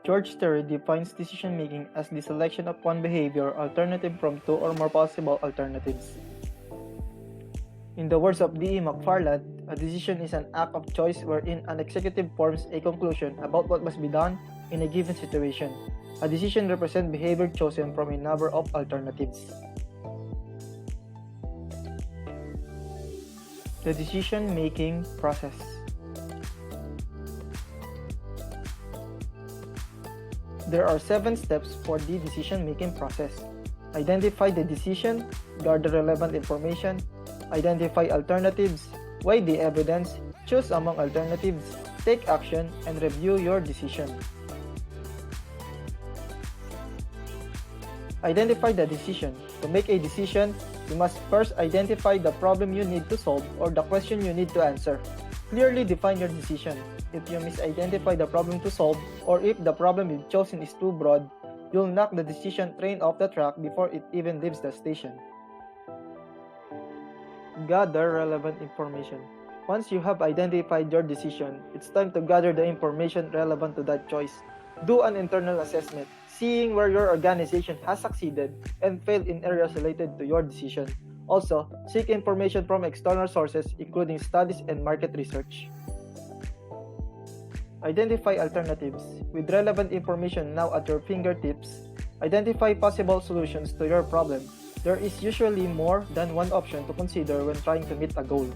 George Terry defines decision-making as the selection of one behavior alternative from two or more possible alternatives. In the words of D. E. McFarland, a decision is an act of choice wherein an executive forms a conclusion about what must be done in a given situation. A decision represents behavior chosen from a number of alternatives. The decision-making process. There are 7 steps for the decision-making process. Identify the decision, gather relevant information, identify alternatives, weigh the evidence, choose among alternatives, take action, and review your decision. Identify the decision. To make a decision, you must first identify the problem you need to solve or the question you need to answer. Clearly define your decision. If you misidentify the problem to solve, or if the problem you've chosen is too broad, you'll knock the decision train off the track before it even leaves the station. Gather relevant information. Once you have identified your decision, it's time to gather the information relevant to that choice. Do an internal assessment, seeing where your organization has succeeded and failed in areas related to your decision. Also, seek information from external sources, including studies and market research. Identify alternatives. With relevant information now at your fingertips, identify possible solutions to your problem. There is usually more than one option to consider when trying to meet a goal.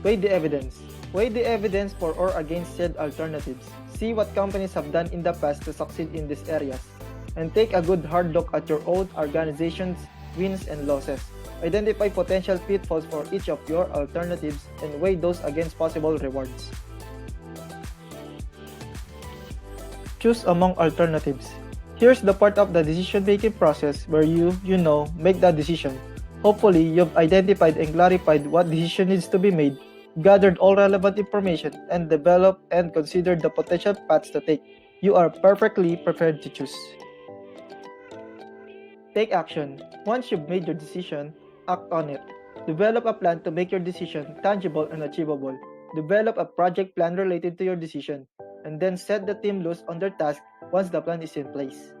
Weigh the evidence. Weigh the evidence for or against said alternatives. See what companies have done in the past to succeed in these areas. And take a good hard look at your own organization's wins and losses. Identify potential pitfalls for each of your alternatives and weigh those against possible rewards. Choose among alternatives. Here's the part of the decision-making process where you make the decision. Hopefully, you've identified and clarified what decision needs to be made, gathered all relevant information, and developed and considered the potential paths to take. You are perfectly prepared to choose. Take action. Once you've made your decision, act on it. Develop a plan to make your decision tangible and achievable. Develop a project plan related to your decision, and then set the team loose on their task once the plan is in place.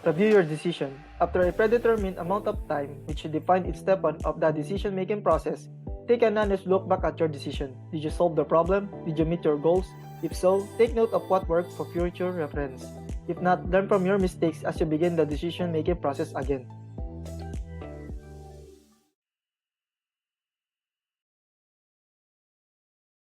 Review your decision. After a predetermined amount of time, which you define in step 1 of the decision-making process, take an honest look back at your decision. Did you solve the problem? Did you meet your goals? If so, take note of what worked for future reference. If not, learn from your mistakes as you begin the decision-making process again.